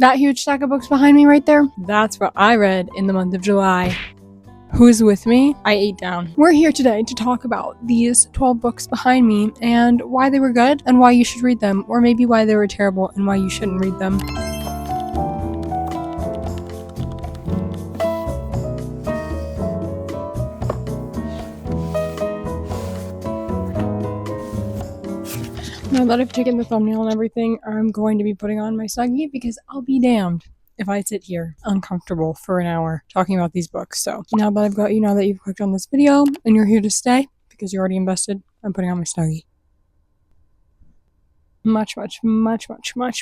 That huge stack of books behind me right there, that's what I read in the month of July. Who's with me? I ate down. We're here today to talk about these 12 books behind me and why they were good and why you should read them, or maybe why they were terrible and why you shouldn't read them. Now that I've taken the thumbnail and everything, I'm going to be putting on my Snuggie because I'll be damned if I sit here uncomfortable for an hour talking about these books. So now that I've got you, now that you've clicked on this video and you're here to stay because you're already invested, I'm putting on my Snuggie. Much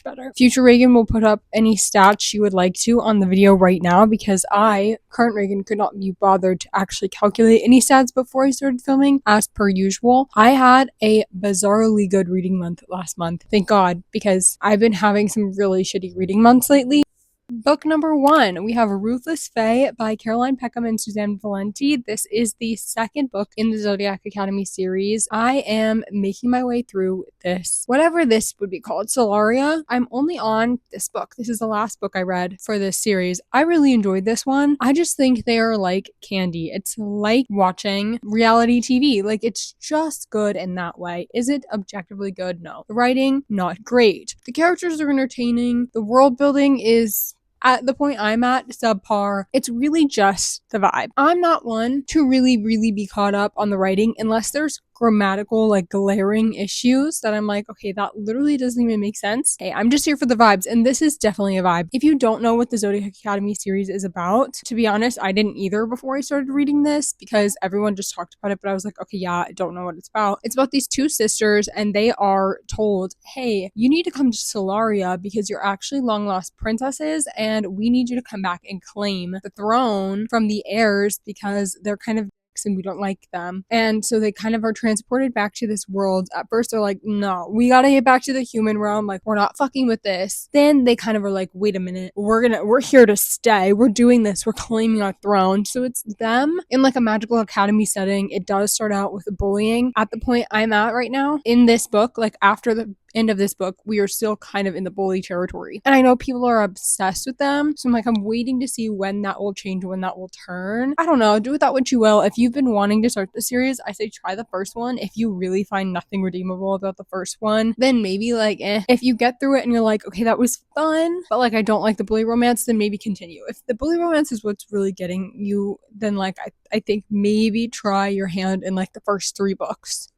better. Future Reagan will put up any stats she would like to on the video right now because current Reagan, could not be bothered to actually calculate any stats before I started filming as per usual. I had a bizarrely good reading month last month. Thank God, because I've been having some really shitty reading months lately. Book number 1, we have Ruthless Fae by Caroline Peckham and Suzanne Valenti. This is the second book in the Zodiac Academy series. I am making my way through this, whatever this would be called, Solaria. I'm only on this book. This is the last book I read for this series. I really enjoyed this one. I just think they are like candy. It's like watching reality TV. Like, it's just good in that way. Is it objectively good? No. The writing, not great. The characters are entertaining. The world building is, at the point I'm at, subpar. It's really just the vibe. I'm not one to really be caught up on the writing unless there's grammatical, like, glaring issues that I'm like, okay, that literally doesn't even make sense. Hey, I'm just here for the vibes, and this is definitely a vibe. If you don't know what the Zodiac Academy series is about, to be honest, I didn't either before I started reading this because everyone just talked about it, but I was like, okay, yeah, I don't know what it's about. It's about these two sisters, and they are told, hey, you need to come to Solaria because you're actually long lost princesses, and we need you to come back and claim the throne from the heirs because they're kind of and we don't like them. And so they kind of are transported back to this world. At first they're like, no, we gotta get back to the human realm, like, we're not fucking with this. Then they kind of are like, wait a minute, we're here to stay, we're doing this, we're claiming our throne. So it's them in like a magical academy setting. It does start out with bullying. At the point I'm at right now in this book, like after the end of this book, we are still kind of in the bully territory. And I know people are obsessed with them. So I'm like, I'm waiting to see when that will change, when that will turn. I don't know. Do with that what you will. If you've been wanting to start the series, I say try the first one. If you really find nothing redeemable about the first one, then maybe like, If you get through it and you're like, okay, that was fun, but like, I don't like the bully romance, then maybe continue. If the bully romance is what's really getting you, then like, I think maybe try your hand in like the first 3 books.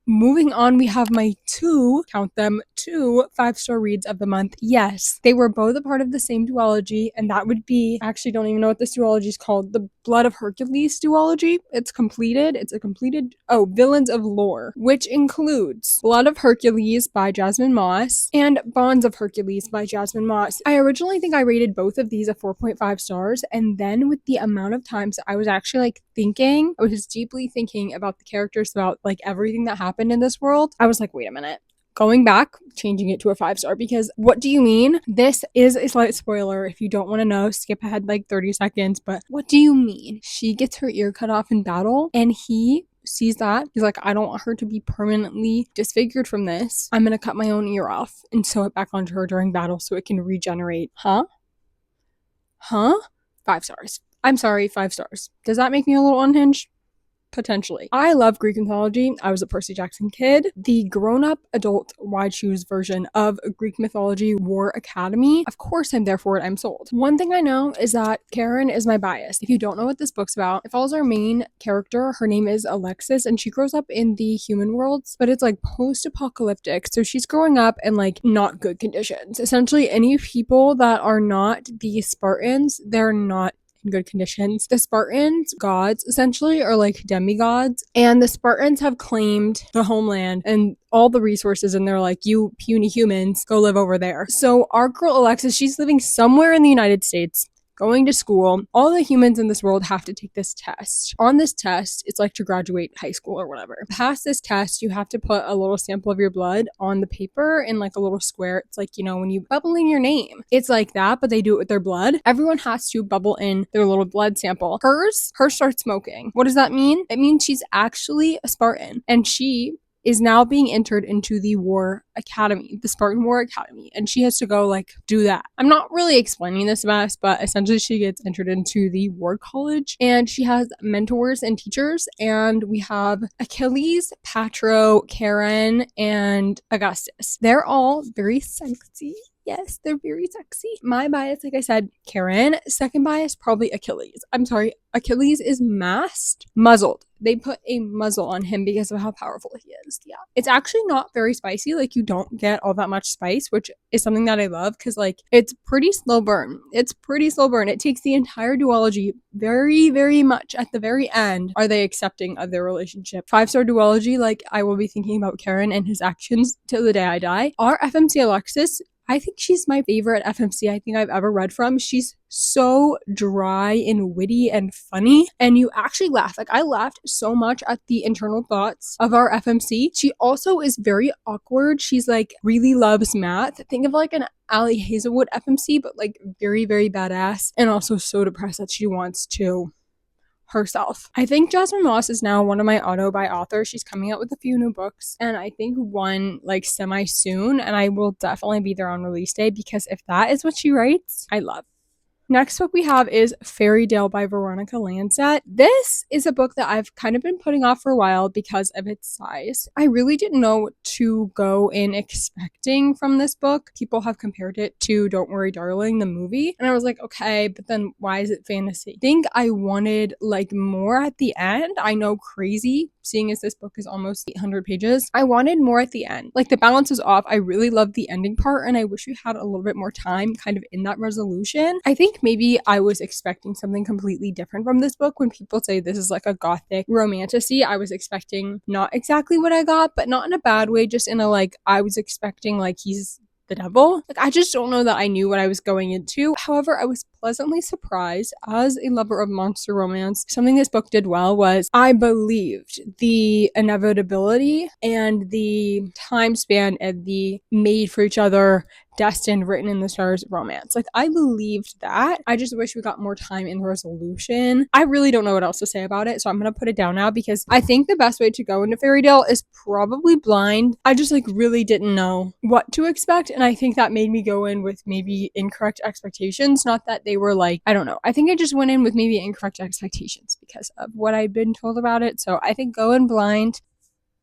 Moving on, we have my two 5-star reads of the month. Yes, they were both a part of the same duology, and that would be, I actually don't even know what this duology is called, the Blood of Hercules duology. It's a completed, Villains of Lore, which includes Blood of Hercules by Jasmine Moss and Bonds of Hercules by Jasmine Moss. I originally think I rated both of these a 4.5 stars, and then with the amount of times I was actually I was deeply thinking about the characters, about like everything that happened in this world, I was like, wait a minute. Going back, changing it to a 5-star, because what do you mean? This is a slight spoiler. If you don't want to know, skip ahead like 30 seconds, but what do you mean? She gets her ear cut off in battle, and he sees that. He's like, I don't want her to be permanently disfigured from this. I'm gonna cut my own ear off and sew it back onto her during battle so it can regenerate. Huh? 5 stars. I'm sorry, 5 stars. Does that make me a little unhinged? Potentially. I love Greek mythology. I was a Percy Jackson kid. The grown-up adult wide shoes version of Greek mythology War Academy. Of course I'm there for it. I'm sold. One thing I know is that Karen is my bias. If you don't know what this book's about, it follows our main character. Her name is Alexis, and she grows up in the human worlds, but it's like post-apocalyptic. So she's growing up in like not good conditions. Essentially, any people that are not the Spartans, they're not in good conditions. The Spartans, gods, essentially, are like demigods, and the Spartans have claimed the homeland and all the resources, and they're like, you puny humans, go live over there. So our girl Alexis, she's living somewhere in the United States, going to school. All the humans in this world have to take this test. On this test, it's like to graduate high school or whatever. Past this test, you have to put a little sample of your blood on the paper in like a little square. It's like, when you bubble in your name. It's like that, but they do it with their blood. Everyone has to bubble in their little blood sample. Hers starts smoking. What does that mean? It means she's actually a Spartan, and she is now being entered into the War Academy, the Spartan War Academy, and she has to go like do that. I'm not really explaining this best, but essentially she gets entered into the War College and she has mentors and teachers, and we have Achilles, Patro, Karen, and Augustus. They're all very sexy. Yes, they're very sexy. My bias, like I said, Karen. Second bias, probably Achilles. I'm sorry, Achilles is muzzled. They put a muzzle on him because of how powerful he is. Yeah. It's actually not very spicy. Like, you don't get all that much spice, which is something that I love because, like, it's pretty slow burn. It takes the entire duology very, very much at the very end. Are they accepting of their relationship? 5-star duology, like, I will be thinking about Karen and his actions till the day I die. Our FMC Alexis, I think she's my favorite FMC I think I've ever read from. She's so dry and witty and funny, and you actually laugh. Like, I laughed so much at the internal thoughts of our FMC. She also is very awkward. She's like really loves math. Think of like an Allie Hazelwood FMC, but like very, very badass, and also so depressed that she wants to herself. I think Jasmine Moss is now one of my auto-buy authors. She's coming out with a few new books, and I think one like semi soon, and I will definitely be there on release day because if that is what she writes, I love. Next book we have is Fairydale by Veronica Lancet. This is a book that I've kind of been putting off for a while because of its size. I really didn't know what to go in expecting from this book. People have compared it to Don't Worry Darling, the movie. And I was like, okay, but then why is it fantasy? I think I wanted like more at the end. I know, crazy, seeing as this book is almost 800 pages. I wanted more at the end. Like, the balance is off. I really loved the ending part, and I wish we had a little bit more time kind of in that resolution. I think maybe I was expecting something completely different from this book. When people say this is like a gothic romantasy, I was expecting not exactly what I got, but not in a bad way, just in a like, I was expecting like he's the devil. Like, I just don't know that I knew what I was going into. However, I was pleasantly surprised. As a lover of monster romance, something this book did well was I believed the inevitability and the time span of the made for each other, destined, written in the stars romance. Like, I believed that. I just wish we got more time in the resolution. I really don't know what else to say about it, so I'm gonna put it down now because I think the best way to go into Fairydale is probably blind. I just like really didn't know what to expect, and I think that made me go in with maybe incorrect expectations. Not that they were like, I don't know. I think I just went in with maybe incorrect expectations because of what I'd been told about it. So I think go in blind.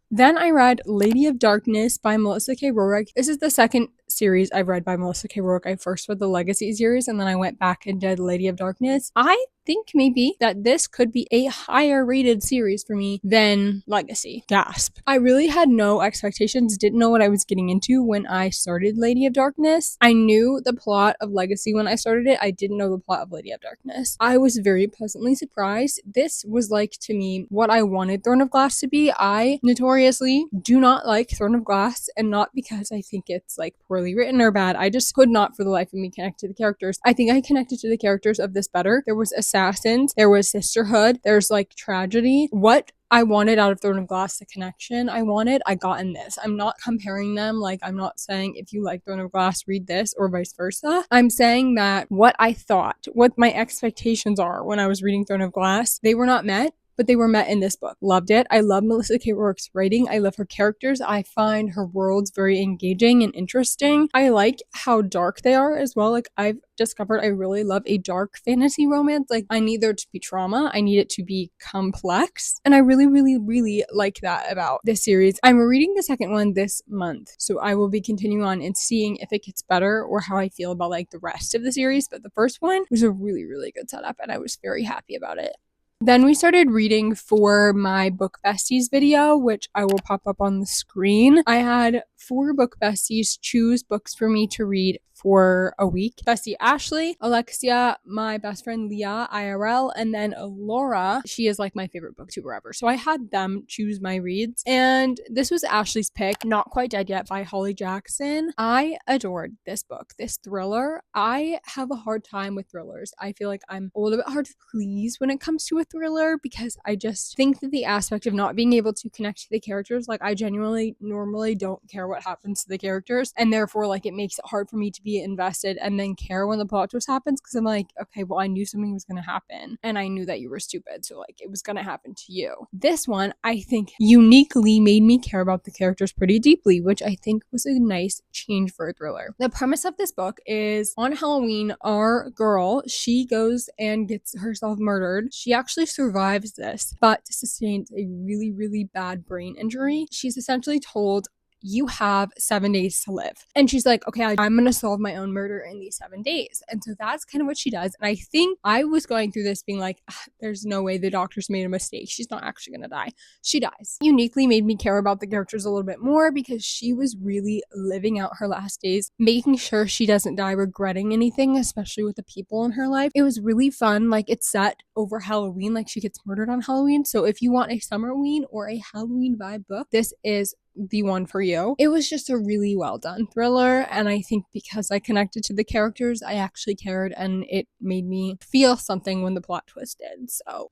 Then I read Lady of Darkness by Melissa K. Roehrich. This is the second series I've read by Melissa K. Roehrich. I first read the Legacy series, and then I went back and did Lady of Darkness. I think maybe that this could be a higher rated series for me than Legacy. Gasp. I really had no expectations, didn't know what I was getting into when I started Lady of Darkness. I knew the plot of Legacy when I started it. I didn't know the plot of Lady of Darkness. I was very pleasantly surprised. This was like, to me, what I wanted Throne of Glass to be. I notoriously do not like Throne of Glass, and not because I think it's like poorly written or bad. I just could not for the life of me connect to the characters. I think I connected to the characters of this better. There was assassins, there was sisterhood, there's like tragedy. What I wanted out of Throne of Glass, the connection I wanted, I got in this. I'm not comparing them. Like, I'm not saying if you like Throne of Glass, read this, or vice versa. I'm saying that what I thought, what my expectations are when I was reading Throne of Glass, they were not met, but they were met in this book. Loved it. I love Melissa K. Roehrach's writing. I love her characters. I find her worlds very engaging and interesting. I like how dark they are as well. Like, I've discovered I really love a dark fantasy romance. Like, I need there to be trauma. I need it to be complex. And I really, really, really like that about this series. I'm reading the second one this month, so I will be continuing on and seeing if it gets better or how I feel about like the rest of the series. But the first one was a really, really good setup, and I was very happy about it. Then we started reading for my book besties video, which I will pop up on the screen. I had 4 book besties choose books for me to read for a week. Bestie Ashley, Alexia, my best friend Leah IRL, and then Laura. She is like my favorite booktuber ever. So I had them choose my reads, and this was Ashley's pick, Not Quite Dead Yet by Holly Jackson. I adored this book, this thriller. I have a hard time with thrillers. I feel like I'm a little bit hard to please when it comes to a thriller because I just think that the aspect of not being able to connect to the characters, like I genuinely normally don't care what happens to the characters, and therefore like it makes it hard for me to be invested and then care when the plot twist happens, because I'm like, okay, well, I knew something was gonna happen and I knew that you were stupid, so like it was gonna happen to you. This one I think uniquely made me care about the characters pretty deeply, which I think was a nice change for a thriller. The premise of this book is on Halloween, our girl, she goes and gets herself murdered. She actually survives this, but sustains a really, really bad brain injury. She's essentially told, you have 7 days to live. And she's like, okay, I'm gonna solve my own murder in these 7 days. And so that's kind of what she does. And I think I was going through this being like, there's no way the doctors made a mistake. She's not actually gonna die. She dies. Uniquely made me care about the characters a little bit more, because she was really living out her last days, making sure she doesn't die regretting anything, especially with the people in her life. It was really fun. Like, it's set over Halloween, like she gets murdered on Halloween. So if you want a Summerween or a Halloween vibe book, this is the one for you. It was just a really well done thriller, and I think because I connected to the characters, I actually cared, and it made me feel something when the plot twisted. So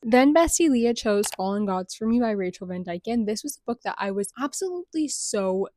then Bestie Leah chose Fallen Gods for me by Rachel Van Dyken. This was a book that I was absolutely so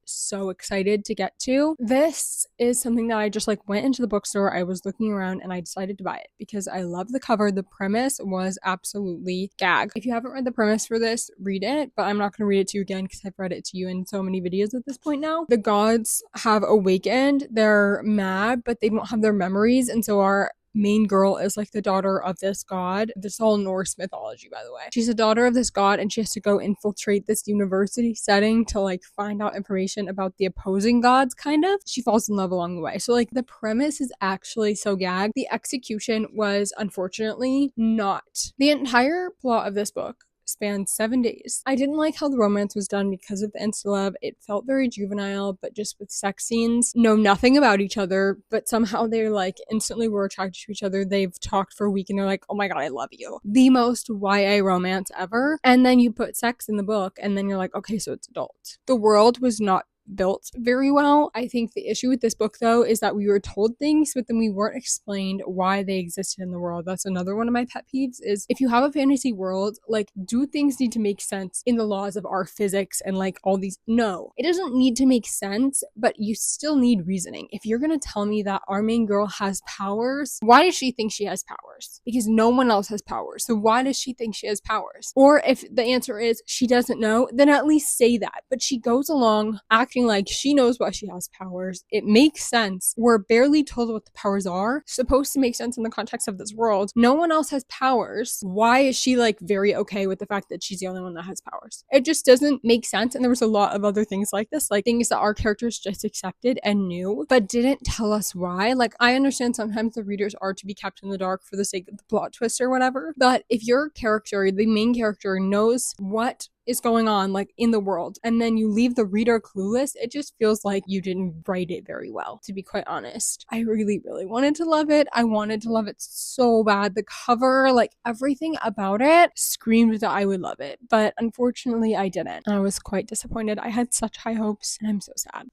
excited to get to. This is something that I just like went into the bookstore, I was looking around, and I decided to buy it because I love the cover. The premise was absolutely gag. If you haven't read the premise for this, read it, but I'm not going to read it to you again because I've read it to you in so many videos at this point now. The gods have awakened. They're mad, but they don't have their memories, and so our main girl is like the daughter of this god. This is all Norse mythology, by the way. She's a daughter of this god, and she has to go infiltrate this university setting to like find out information about the opposing gods, kind of. She falls in love along the way. So like the premise is actually so gag. The execution was unfortunately not. The entire plot of this book spanned 7 days. I didn't like how the romance was done because of the insta-love. It felt very juvenile, but just with sex scenes. Know nothing about each other, but somehow they like instantly were attracted to each other. They've talked for a week and they're like, oh my god, I love you. The most YA romance ever. And then you put sex in the book and then you're like, okay, so it's adult. The world was not built very well. I think the issue with this book though is that we were told things, but then we weren't explained why they existed in the world. That's another one of my pet peeves, is if you have a fantasy world, like, do things need to make sense in the laws of our physics and like all these? No, it doesn't need to make sense, but you still need reasoning. If you're gonna tell me that our main girl has powers, why does she think she has powers? Because no one else has powers, so why does she think she has powers? Or if the answer is she doesn't know, then at least say that. But she goes along acting like she knows why she has powers. It makes sense. We're barely told what the powers are. Supposed to make sense in the context of this world. No one else has powers. Why is she like very okay with the fact that she's the only one that has powers? It just doesn't make sense. And there was a lot of other things like this, like things that our characters just accepted and knew, but didn't tell us why. Like, I understand sometimes the readers are to be kept in the dark for the sake of the plot twist or whatever, but if your character, the main character, knows what is going on like in the world and then you leave the reader clueless, it just feels like you didn't write it very well, to be quite honest. I really wanted to love it. I wanted to love it so bad. The cover, like everything about it screamed that I would love it, but unfortunately I didn't. I was quite disappointed. I had such high hopes and I'm so sad.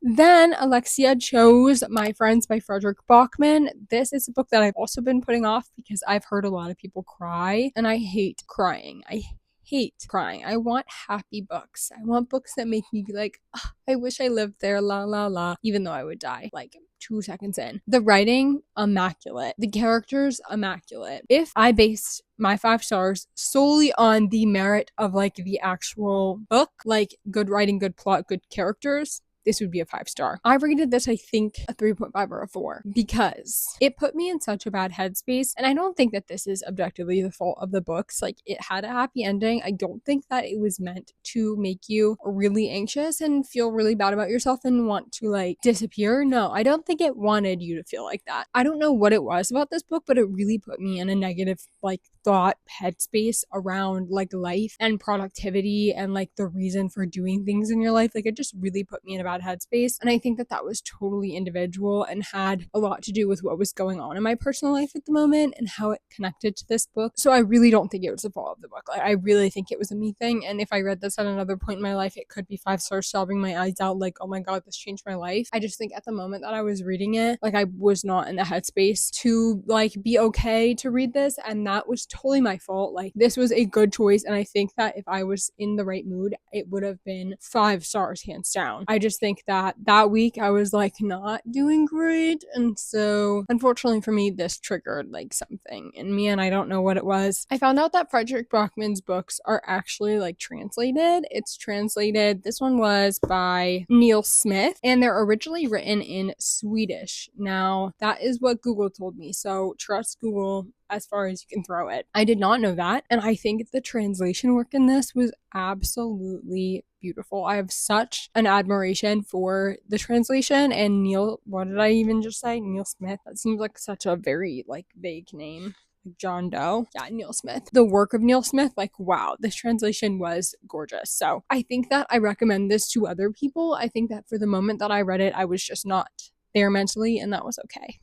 Then Alexia chose My Friends by Fredrik Backman. This is a book that I've also been putting off because I've heard a lot of people cry, and I hate crying. I hate crying. I want happy books. I want books that make me be like, oh, I wish I lived there, la la la, even though I would die like 2 seconds in. The writing, immaculate. The characters, immaculate. If I based my 5 stars solely on the merit of like the actual book, like good writing, good plot, good characters, this would be a 5-star. I rated this, I think, a 3.5 or a 4 because it put me in such a bad headspace. And I don't think that this is objectively the fault of the books. Like, it had a happy ending. I don't think that it was meant to make you really anxious and feel really bad about yourself and want to like disappear. No, I don't think it wanted you to feel like that. I don't know what it was about this book, but it really put me in a negative like thought headspace around like life and productivity and like the reason for doing things in your life. Like, it just really put me in a bad headspace, and I think that that was totally individual and had a lot to do with what was going on in my personal life at the moment and how it connected to this book. So I really don't think it was the fault of the book. Like, I really think it was a me thing, and if I read this at another point in my life, it could be 5 stars, sobbing my eyes out like, oh my god, this changed my life. I just think at the moment that I was reading it, like, I was not in the headspace to like be okay to read this, and that was totally my fault. Like, this was a good choice, and I think that if I was in the right mood, it would have been 5 stars hands down. I just think that that week I was like not doing great, and so unfortunately for me, this triggered like something in me, and I don't know what it was. I found out that Fredrik Backman's books are actually like translated. It's translated. This one was by Neil Smith, and they're originally written in Swedish. Now, that is what Google told me, so trust Google as far as you can throw it. I did not know that, and I think the translation work in this was absolutely beautiful. I have such an admiration for the translation, and Neil, what did I even just say? Neil Smith? That seems like such a very like vague name. John Doe. Yeah, Neil Smith. The work of Neil Smith, like, wow, this translation was gorgeous. So I think that I recommend this to other people. I think that for the moment that I read it, I was just not there mentally, and that was okay.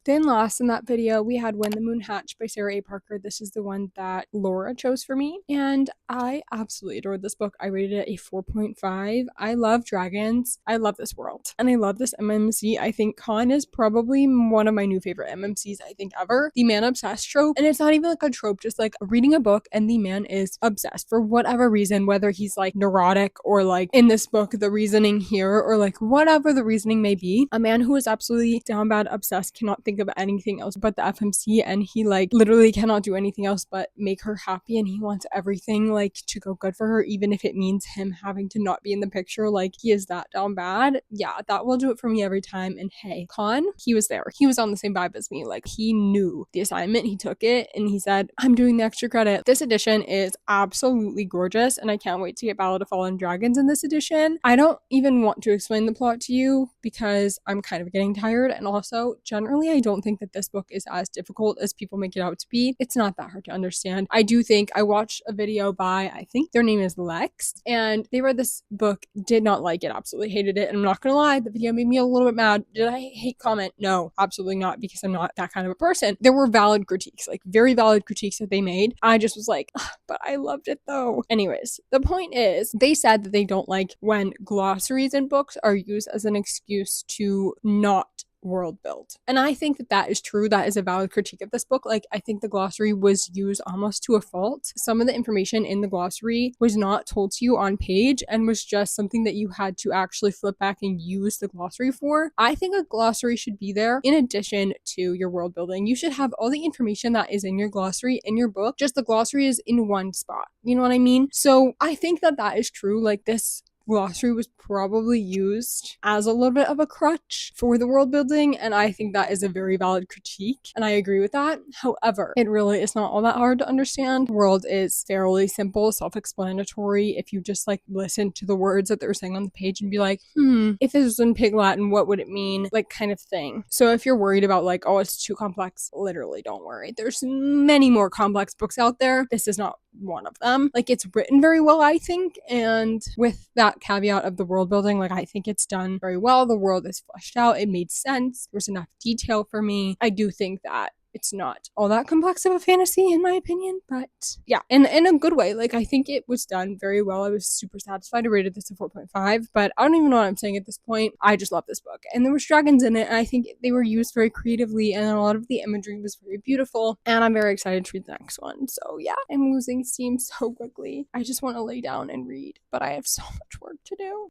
Then last in that video, we had When the Moon Hatched by Sarah A. Parker. This is the one that Laura chose for me, and I absolutely adored this book. I rated it a 4.5. I love dragons. I love this world, and I love this MMC. I think Con is probably one of my new favorite MMCs, I think, ever. The man obsessed trope, and it's not even like a trope, just like reading a book and the man is obsessed for whatever reason, whether he's like neurotic or like in this book, the reasoning here, or like whatever the reasoning may be. A man who is absolutely down bad obsessed cannot think of anything else but the FMC, and he like literally cannot do anything else but make her happy, and he wants everything like to go good for her, even if it means him having to not be in the picture. Like, he is that down bad. Yeah, that will do it for me every time. And hey, Con, he was there. He was on the same vibe as me. Like, he knew the assignment, he took it, and he said, I'm doing the extra credit. This edition is absolutely gorgeous, and I can't wait to get Ballad of Fallen Dragons in this edition. I don't even want to explain the plot to you because I'm kind of getting tired, and also generally I don't think that this book is as difficult as people make it out to be. It's not that hard to understand. I do think I watched a video by, I think their name is Lex, and they read this book, did not like it, absolutely hated it, and I'm not gonna lie, the video made me a little bit mad. Did I hate comment? No, absolutely not, because I'm not that kind of a person. There were valid critiques, like very valid critiques that they made. I just was like, but I loved it though. Anyways, the point is, they said that they don't like when glossaries in books are used as an excuse to not world build. And I think that that is true. That is a valid critique of this book. Like, I think the glossary was used almost to a fault. Some of the information in the glossary was not told to you on page and was just something that you had to actually flip back and use the glossary for. I think a glossary should be there in addition to your world building. You should have all the information that is in your glossary in your book, just the glossary is in one spot. You know what I mean? So I think that that is true. Like, this glossary was probably used as a little bit of a crutch for the world building, and I think that is a very valid critique, and I agree with that. However, it really is not all that hard to understand. The world is fairly simple, self-explanatory. If you just like listen to the words that they're saying on the page and be like, if this was in Pig Latin, what would it mean? Like, kind of thing. So if you're worried about like, oh, it's too complex, literally don't worry. There's many more complex books out there. This is not one of them. Like, it's written very well, I think, and with that caveat of the world building, like, I think it's done very well. The world is fleshed out. It made sense. There's enough detail for me. I do think that it's not all that complex of a fantasy in my opinion, but yeah, in a good way. Like, I think it was done very well. I was super satisfied. I rated this a 4.5, but I don't even know what I'm saying at this point. I just love this book, and there was dragons in it, and I think they were used very creatively, and a lot of the imagery was very beautiful, and I'm very excited to read the next one. So yeah, I'm losing steam so quickly. I just want to lay down and read, but I have so much work to do.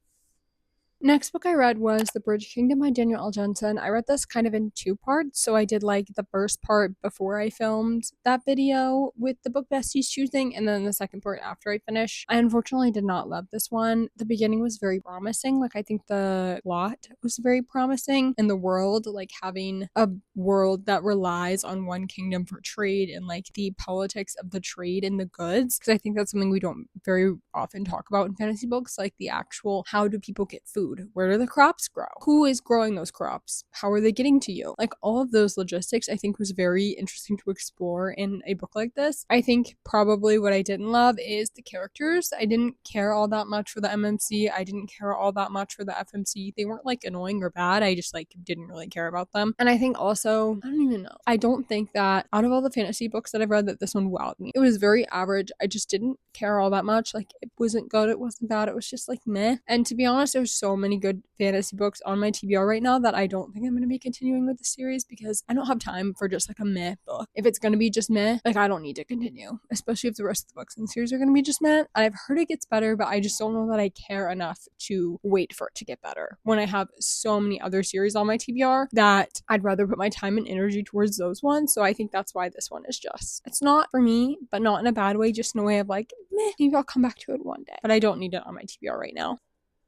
Next book I read was The Bridge Kingdom by Danielle Jensen. I read this kind of in 2 parts, so I did like the first part before I filmed that video with the book besties choosing, and then the second part after I finished. I unfortunately did not love this one. The beginning was very promising. Like, I think the plot was very promising, and the world, like having a world that relies on one kingdom for trade, and like the politics of the trade and the goods, because I think that's something we don't very often talk about in fantasy books, like the actual, how do people get food? Where do the crops grow? Who is growing those crops? How are they getting to you? Like, all of those logistics I think was very interesting to explore in a book like this. I think probably what I didn't love is the characters. I didn't care all that much for the MMC. I didn't care all that much for the FMC. They weren't like annoying or bad. I just like didn't really care about them. And I think also, I don't even know. I don't think that out of all the fantasy books that I've read that this one wowed me. It was very average. I just didn't care all that much. Like, it wasn't good. It wasn't bad. It was just like meh. And to be honest, there's so many good fantasy books on my TBR right now that I don't think I'm going to be continuing with the series because I don't have time for just like a meh book. If it's going to be just meh, like I don't need to continue, especially if the rest of the books in the series are going to be just meh. I've heard it gets better, but I just don't know that I care enough to wait for it to get better when I have so many other series on my TBR that I'd rather put my time and energy towards those ones. So I think that's why this one is just, it's not for me, but not in a bad way, just in a way of like, meh, maybe I'll come back to it one day, but I don't need it on my TBR right now.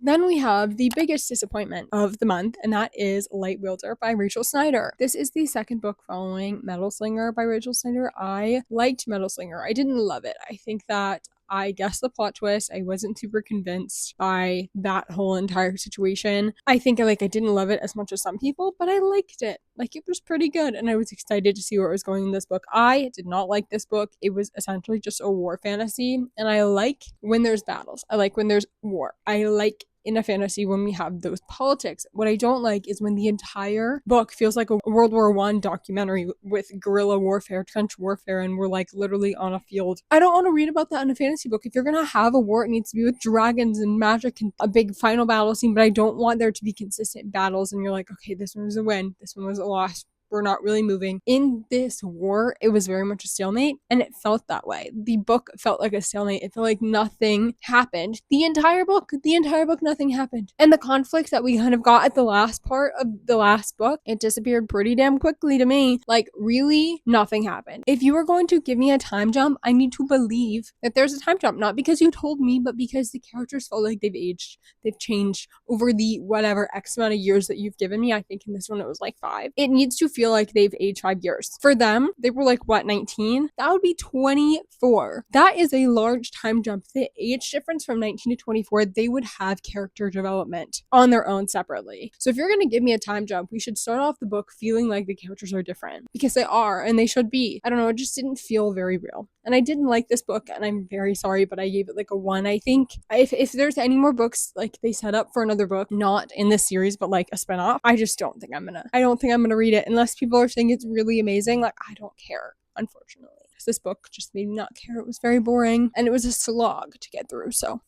Then we have the biggest disappointment of the month, and that is Weilder by Rachel Schneider. This is the second book following Metal Slinger by Rachel Schneider. I liked Metal Slinger. I didn't love it. I think that I guessed the plot twist. I wasn't super convinced by that whole entire situation. I think I didn't love it as much as some people, but I liked it. Like, it was pretty good, and I was excited to see where it was going in this book. I did not like this book. It was essentially just a war fantasy, and I like when there's battles. I like when there's war. I like in a fantasy when we have those politics. What I don't like is when the entire book feels like a World War I documentary with guerrilla warfare, trench warfare, and we're like literally on a field. I don't want to read about that in a fantasy book. If you're gonna have a war, it needs to be with dragons and magic and a big final battle scene, but I don't want there to be consistent battles and you're like, okay, this one was a win, this one was a loss. We're not really moving. In this war, it was very much a stalemate, and it felt that way. The book felt like a stalemate. It felt like nothing happened. The entire book, nothing happened. And the conflict that we kind of got at the last part of the last book, it disappeared pretty damn quickly to me. Like, really, nothing happened. If you are going to give me a time jump, I need to believe that there's a time jump, not because you told me, but because the characters felt like they've aged, they've changed over the whatever X amount of years that you've given me. I think in this one it was like 5. It needs to feel like they've aged 5 years. For them, they were like, what, 19? That would be 24. That is a large time jump. The age difference from 19 to 24, they would have character development on their own separately. So if you're going to give me a time jump, we should start off the book feeling like the characters are different, because they are, and they should be. I don't know, it just didn't feel very real. And I didn't like this book, and I'm very sorry, but I gave it like a 1, I think. If there's any more books, like they set up for another book, not in this series, but like a spinoff, I don't think I'm gonna read it unless people are saying it's really amazing. Like, I don't care, unfortunately. This book just made me not care. It was very boring, and it was a slog to get through, so.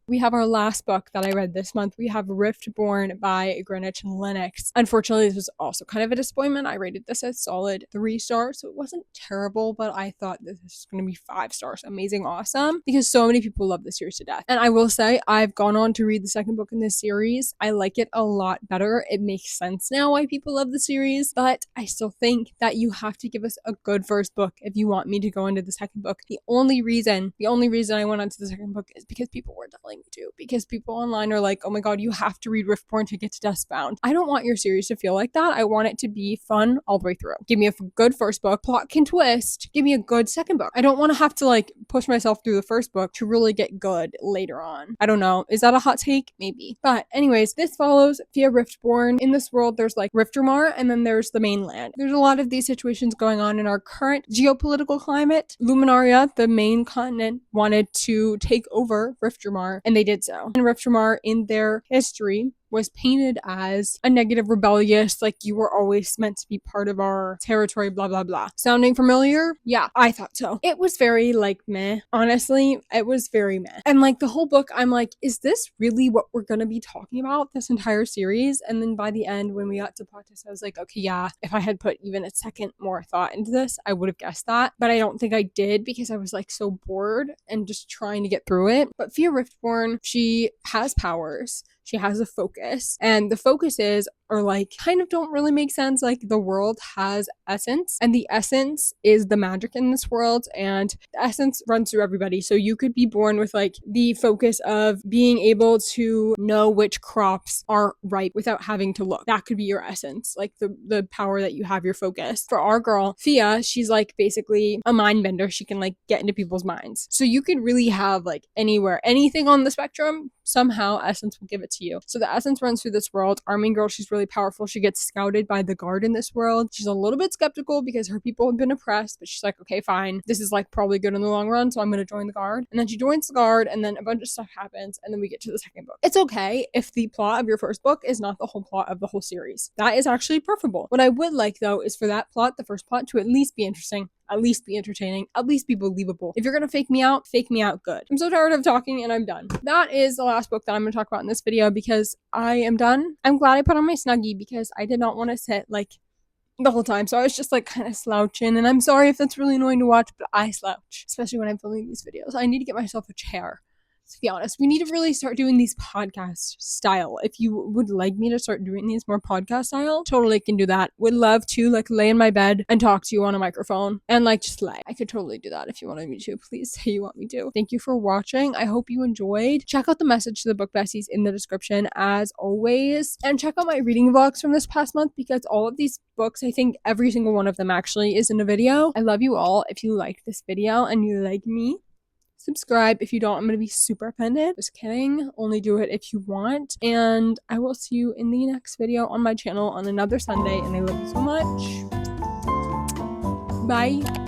We have our last book that I read this month. We have Riftborne by Grenwich and Lennox. Unfortunately, this was also kind of a disappointment. I rated this as solid 3 stars, so it wasn't terrible, but I thought this was going to be 5 stars. Amazing, awesome, because so many people love this series to death. And I will say, I've gone on to read the second book in this series. I like it a lot better. It makes sense now why people love the series, but I still think that you have to give us a good first book if you want me to go into the second book. The only reason I went on to the second book is because people were telling me to, because people online are like, oh my god, you have to read Riftborne to get to Duskbound. I don't want your series to feel like that. I want it to be fun all the way through. Give me a good first book, plot can twist, give me a good second book. I don't want to have to like push myself through the first book to really get good later on. I don't know, is that a hot take? Maybe. But anyways, this follows via Riftborne. In this world, there's like Riftermar, and then there's the mainland. There's a lot of these situations going on in our current geopolitical climate. Luminaria, the main continent, wanted to take over Riftermar, and they did so. And Riftermar, in their history, was painted as a negative, rebellious, like you were always meant to be part of our territory, blah, blah, blah. Sounding familiar? Yeah, I thought so. It was very like meh. Honestly, it was very meh. And like the whole book, I'm like, is this really what we're gonna be talking about this entire series? And then by the end, when we got to plot twist, I was like, okay, yeah, if I had put even a second more thought into this, I would have guessed that. But I don't think I did, because I was like so bored and just trying to get through it. But Fia Riftborne, she has powers. She has a focus, and the focuses are like kind of don't really make sense. Like the world has essence, and the essence is the magic in this world, and the essence runs through everybody. So you could be born with like the focus of being able to know which crops are ripe without having to look. That could be your essence, like the power that you have, your focus. For our girl Fia, she's like basically a mind bender. She can like get into people's minds. So you could really have like anywhere, anything on the spectrum, somehow essence will give it to you. So the essence runs through this world. Our main girl, she's really powerful. She gets scouted by the guard in this world. She's a little bit skeptical because her people have been oppressed, but she's like, okay, fine. This is like probably good in the long run, so I'm going to join the guard. And then she joins the guard, and then a bunch of stuff happens, and then we get to the second book. It's okay if the plot of your first book is not the whole plot of the whole series. That is actually preferable. What I would like, though, is for that plot, the first plot, to at least be interesting. At least be entertaining, at least be believable. If you're gonna fake me out good. I'm so tired of talking and I'm done. That is the last book that I'm gonna talk about in this video because I am done. I'm glad I put on my Snuggie because I did not want to sit like the whole time, so I was just like kind of slouching, and I'm sorry if that's really annoying to watch, but I slouch, especially when I'm filming these videos. I need to get myself a chair. To be honest, we need to really start doing these podcast style. If you would like me to start doing these more podcast style, totally can do that. Would love to like lay in my bed and talk to you on a microphone and like just lay. I could totally do that if you wanted me to. Please say you want me to. Thank you for watching. I hope you enjoyed. Check out the message to the book besties in the description as always, and check out my reading vlogs from this past month because all of these books, I think every single one of them actually is in a video. I love you all. If you liked this video and you like me, subscribe. If you don't, I'm gonna be super offended. Just kidding. Only do it if you want. And I will see you in the next video on my channel on another Sunday. And I love you so much. Bye.